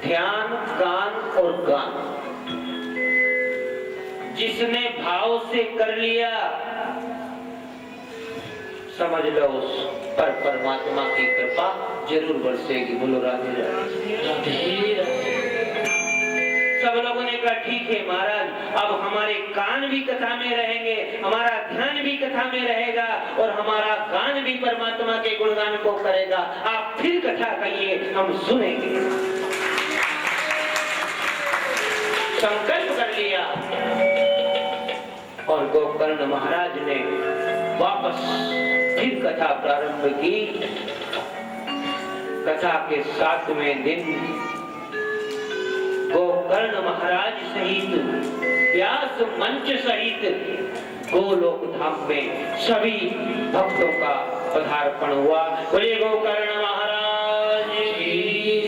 ध्यान, कान और गान। जिसने भाव से कर लिया समझ लो उस पर परमात्मा की कृपा जरूर बरसेगी। बोलो राधे राधे। सब लोगों ने कहा ठीक है महाराज, अब हमारे कान भी कथा में रहेंगे, हमारा ध्यान भी कथा में रहेगा और हमारा गान भी परमात्मा के गुणगान को करेगा। आप फिर कथा कहिए, हम सुनेंगे। संकल्प कर लिया और गोकर्ण महाराज ने वापस फिर कथा प्रारंभ की। कथा के 7वें दिन गोकर्ण महाराज सहित व्यास मंच सहित गोलोक धाम में सभी भक्तों का पदार्पण हुआ। बोले गोकर्ण महाराज की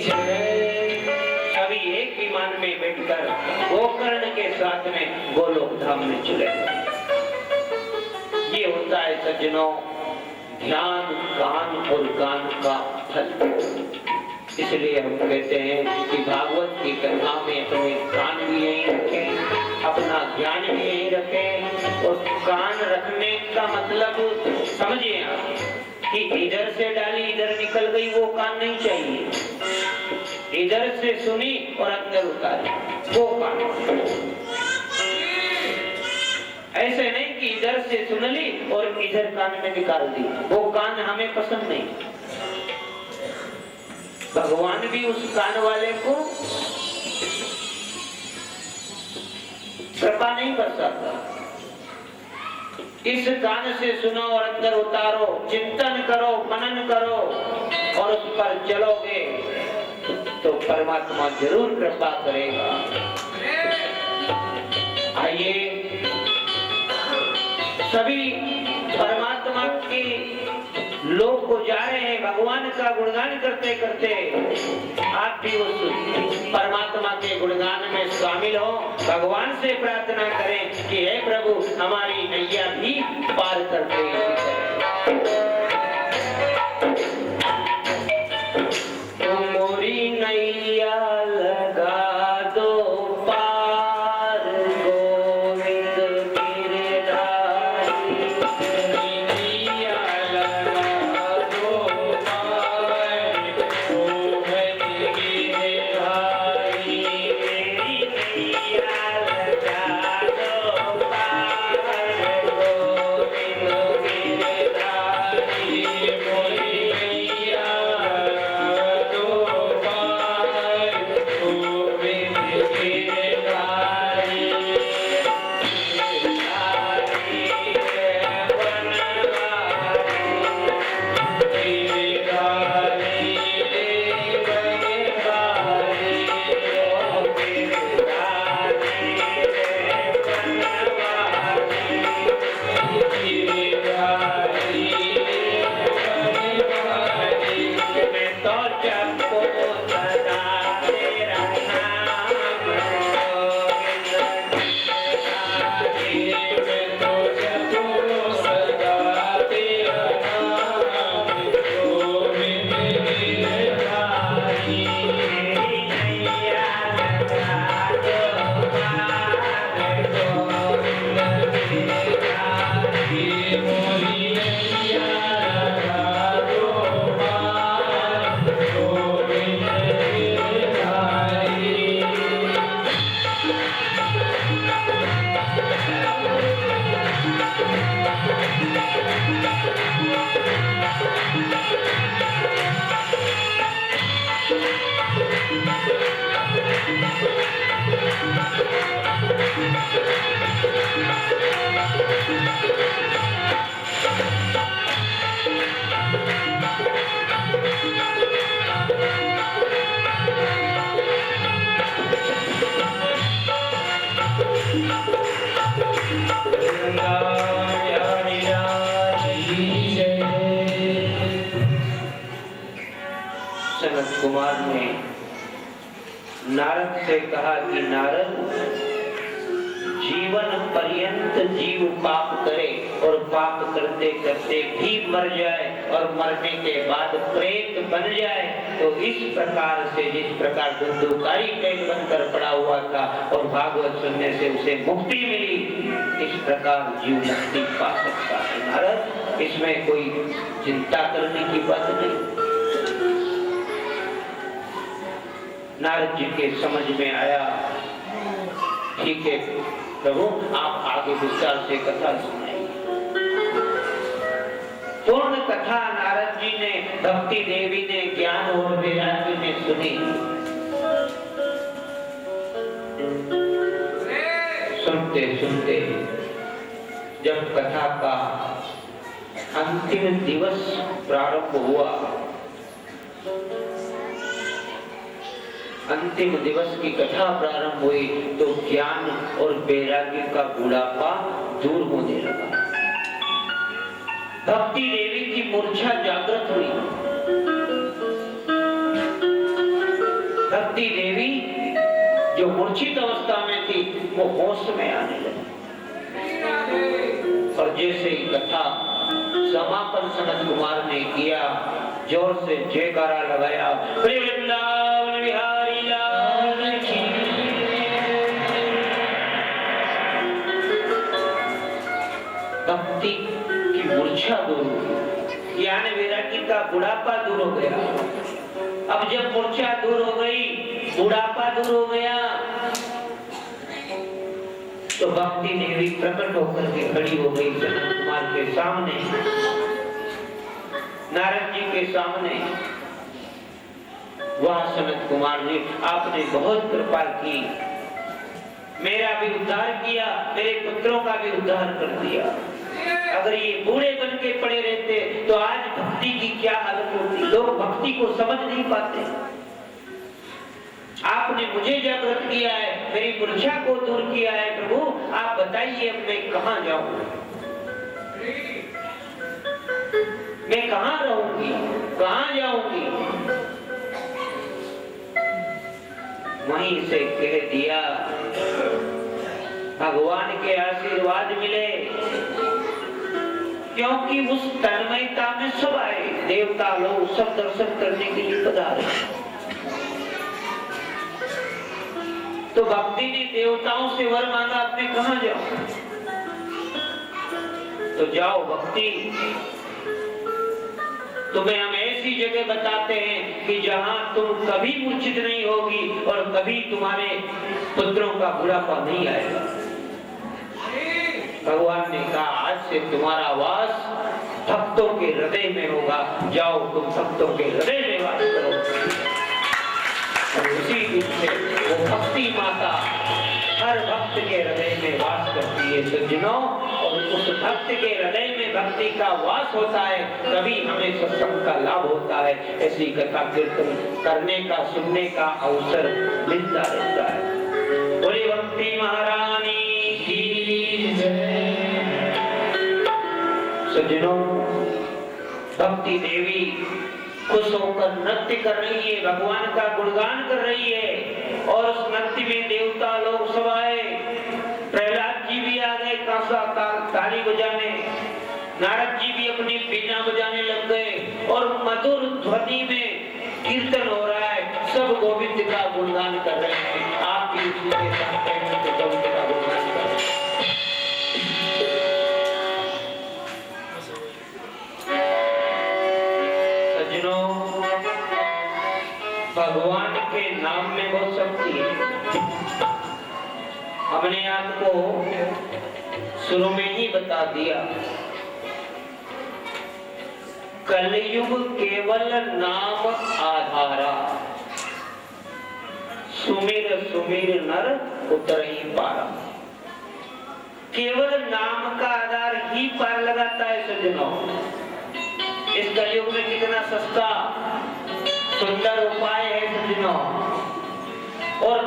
जय। सभी एक विमान में बैठकर गोकर्ण के साथ में गोलोक धाम में चले। ये होता है सज्जनों ध्यान, कान और गान का फल। इसलिए हम कहते हैं कि भागवत की कथा में अपने कान भी यहीं रखें, अपना ज्ञान भी यहीं रखें। और कान रखने का मतलब समझिए आप कि इधर से डाली इधर निकल गई वो कान नहीं चाहिए। इधर से सुनी और अंदर उतारी वो कान। ऐसे नहीं कि इधर से सुन ली और इधर कान में निकाल दी, वो कान हमें पसंद नहीं। भगवान भी उस कान वाले को कृपा नहीं कर सकता। इस कान से सुनो और अंदर उतारो, चिंतन करो, मनन करो और उस पर चलोगे तो परमात्मा जरूर कृपा करेगा। आइए सभी परमात्मा के लोग को जा रहे हैं, भगवान का गुणगान करते करते आप भी उस परमात्मा के गुणगान में शामिल हो। भगवान से प्रार्थना करें कि हे प्रभु हमारी नैया भी पार कर दे। मोरी नैया लगा दो पार गोविंद सनत कुमार ने नारद से कहा कि नारद जीवन पर्यंत जीव पाप करे और पाप करते करते भी मर जाए और मरने के बाद प्रेत बन जाए, तो इस प्रकार से जिस प्रकार धुंधुकारी कैद बनकर पड़ा हुआ था और भागवत सुनने से उसे मुक्ति मिली, इस प्रकार जीव मुक्ति पा सकता है। नारद, इसमें कोई चिंता करने की बात नहीं। नारद जी के समझ में आया, ठीक है प्रभु, आप आगे विस्तार से कथा सुनाइए। पूर्ण कथा नारद जी ने, भक्ति देवी ने, ज्ञान और वैराग्य ने सुनी। सुनते सुनते जब कथा का अंतिम दिवस प्रारंभ हुआ, अंतिम दिवस की कथा प्रारंभ हुई, तो ज्ञान और वैराग्य का बुढ़ापा दूर होने लगा। भक्ति देवी की मूर्छा जागृत हुई। भक्ति देवी जो मूर्छित अवस्था में थी, वो होश में आने लगी। और जैसे ही कथा समापन सनत कुमार ने किया, जोर से जयकारा लगाया, वृंदावन बिहारी लाल की। भक्ति की मूर्छा दूर हो गई, ज्ञान वैराग्य का बुढ़ापा दूर हो गया। अब जब मूर्छा दूर हो गई, बुढ़ापा दूर हो गया, तो भक्ति देवी प्रकट होकर के खड़ी हो गई सनत कुमार के सामने, नारद जी के सामने। वह सनत कुमार ने, आपने बहुत कृपा की, मेरा भी उद्धार किया, मेरे पुत्रों का भी उद्धार कर दिया। अगर ये बूढ़े बन के पड़े रहते तो आज भक्ति की क्या हालत होती। लोग भक्ति को समझ नहीं पाते। आपने मुझे जागृत किया है, मेरी मूर्छा को दूर किया है। प्रभु, आप बताइए अब मैं कहाँ जाऊं, मैं कहाँ रहूंगी, कहाँ जाऊंगी। वहीं से कह दिया, भगवान के आशीर्वाद मिले, क्योंकि उस तन्मयता में सब आए, देवता लोग सब दर्शन करने के लिए पधारे। तो भक्ति ने देवताओं से वर मांगा, अब मैं कहाँ जाऊं। तो जाओ भक्ति, तुम्हें हम ऐसी जगह बताते हैं कि जहां तुम कभी मूर्छित नहीं होगी और कभी तुम्हारे पुत्रों का बुढ़ापा नहीं आएगा। भगवान ने कहा, आज से तुम्हारा वास भक्तों के हृदय में होगा, जाओ तुम भक्तों के हृदय में वास करो। और उसी दिन से वो भक्ति माता हर भक्त के हृदय में वास करती है सज्जनों। और उस भक्त के हृदय में भक्ति का वास होता है, तभी हमें सत्संग का लाभ होता है। ऐसी कथा कीर्तन करने का, सुनने का अवसर मिलता रहता है। बोले भक्ति महारानी की जय। सज्जनों, भक्ति देवी खुश होकर नृत्य कर रही है, भगवान का गुणगान कर रही है। और उस नृत्य में देवता लोग सब आए, प्रहलाद जी भी आ गए कांसा ताली बजाने, नारद जी भी अपनी बीना बजाने लग गए और मधुर ध्वनि में कीर्तन हो रहा है। सब गोविंद का गुणगान कर रहे हैं। आप भी उसी के साथ गोविंद का गुणगान कर रहे हैं। भगवान के नाम में बहुत शक्ति है। हमने आपको शुरू में ही बता दिया, कलयुग केवल नाम आधारा, सुमिर सुमिर नर उतरहि पारा। केवल नाम का आधार ही पार लगाता है सज्जनों। इस कलयुग में कितना सस्ता सुंदर उपाय है सज्जनों, और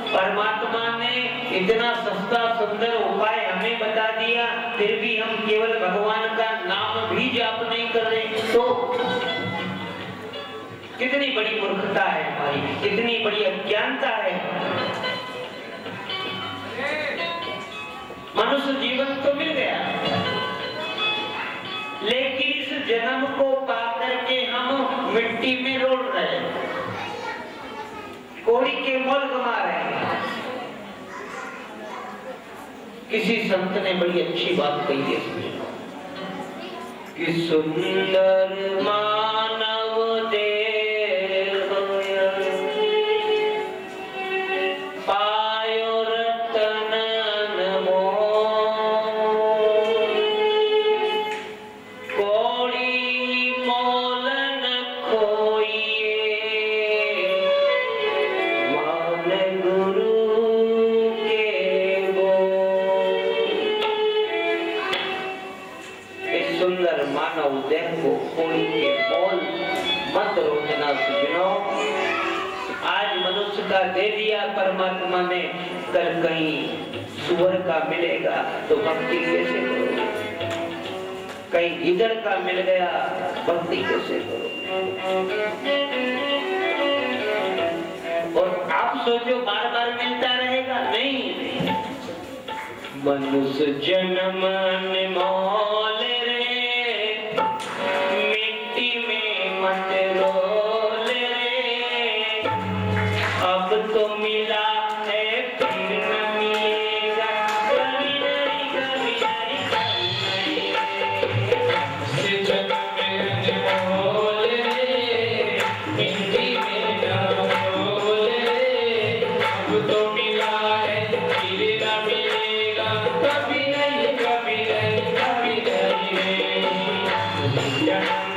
परमात्मा ने इतना सस्ता सुंदर उपाय हमें बता दिया, फिर भी हम केवल भगवान का नाम भी जाप नहीं कर रहे। तो कितनी बड़ी मूर्खता है हमारी, कितनी बड़ी अज्ञानता है। मानुष जीवन तो मिल गया, लेकिन इस जन्म को पाकर के हम मिट्टी में रोल रहे हैं, कोड़ी के मोल गमा रहे हैं। किसी संत ने बड़ी अच्छी बात कही है इसमें कि सुंदर मानव देह पायो रतन मानव देह को कोड़ी के मोल मत रोकना सुजनो। आज मनुष्य का दे दिया परमात्मा ने, कल कहीं सुअर का मिलेगा तो भक्ति कैसे करो, कहीं गिदड़ का मिल गया भक्ति कैसे करो। और आप सोचो बार बार मिलता रहेगा, नहीं। मनुष्य जन्म अनमोल रे, मत रोल रे, अब तो मिला है फिर न मिलेगा, कभी नहीं कभी नहीं कभी नहीं। जन्म में अनमोल रे, मिट्टी में न रोल रे, अब तो मिला है फिर न मिलेगा, कभी नहीं कभी नहीं कभी नहीं। जन्म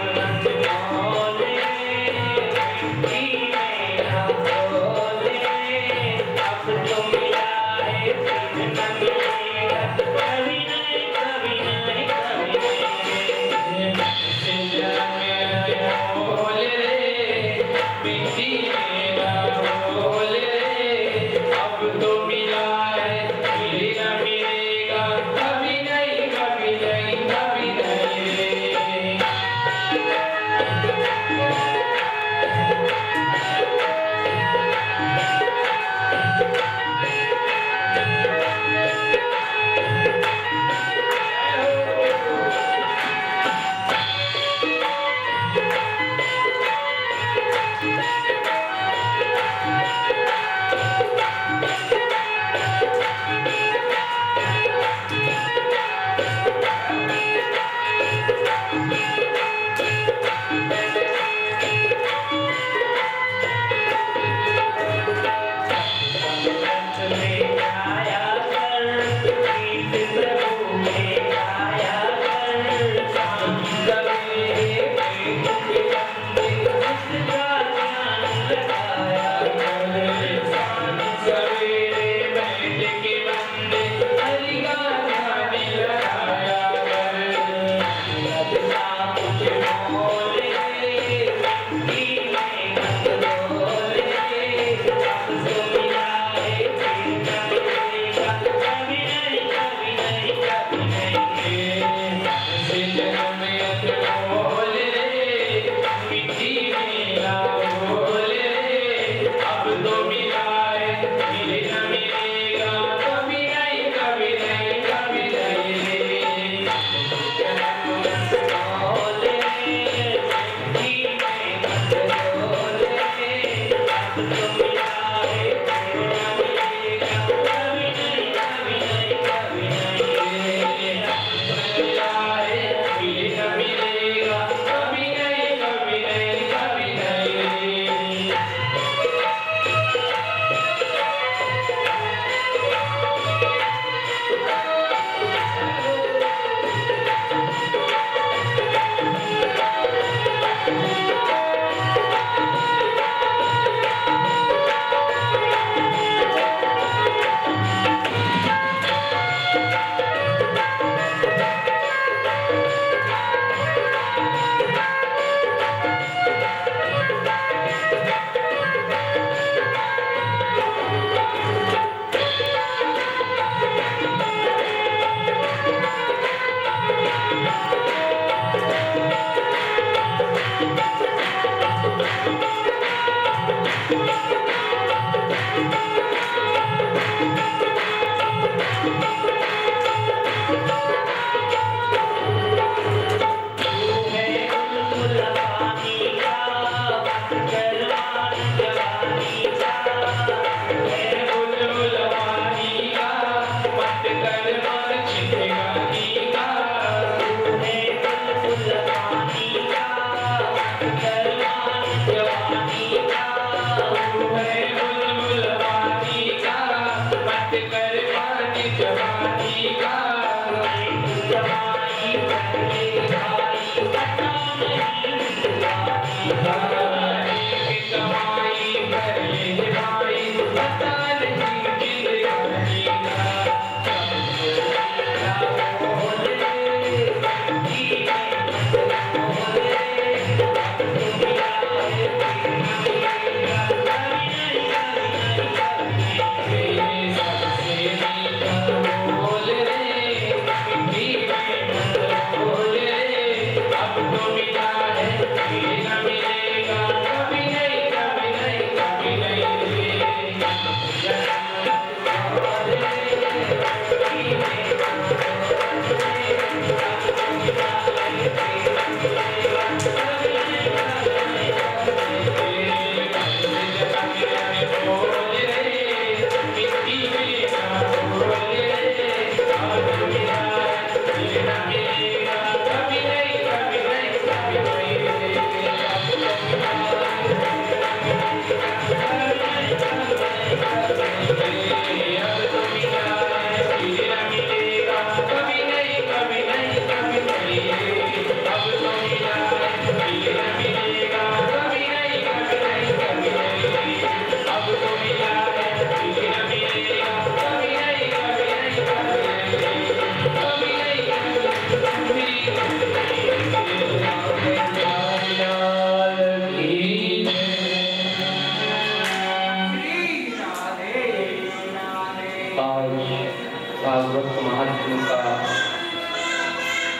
भागवत महात्म्य का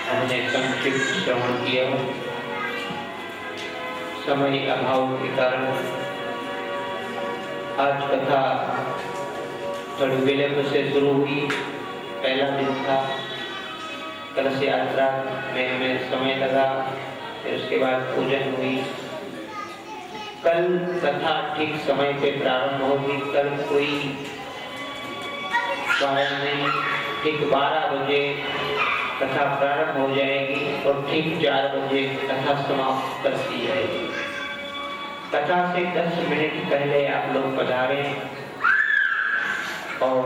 हमने संक्षिप्त श्रवण किया। समय अभाव के कारण आज कथा थोड़ी विलंब से शुरू हुई। पहला दिन था, कलश यात्रा में हमें समय लगा, फिर उसके बाद पूजन हुई। कल कथा ठीक समय पे प्रारंभ होगी। कल कोई कारण नहीं, ठीक 12 बजे कथा प्रारंभ हो जाएगी और ठीक 4 बजे कथा समाप्त कर दी जाएगी। कथा से 10 मिनट पहले आप लोग पधारें और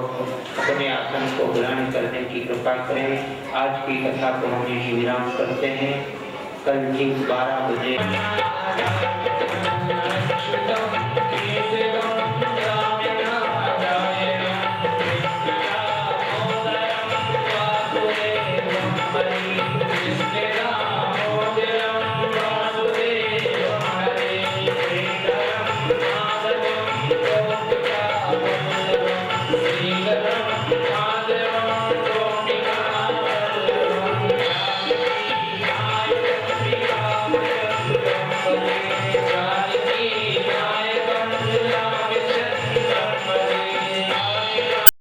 अपने आसन को ग्रहण करने की कृपा करें। आज की कथा को हम यहीं विराम करते हैं। कल ठीक 12 बजे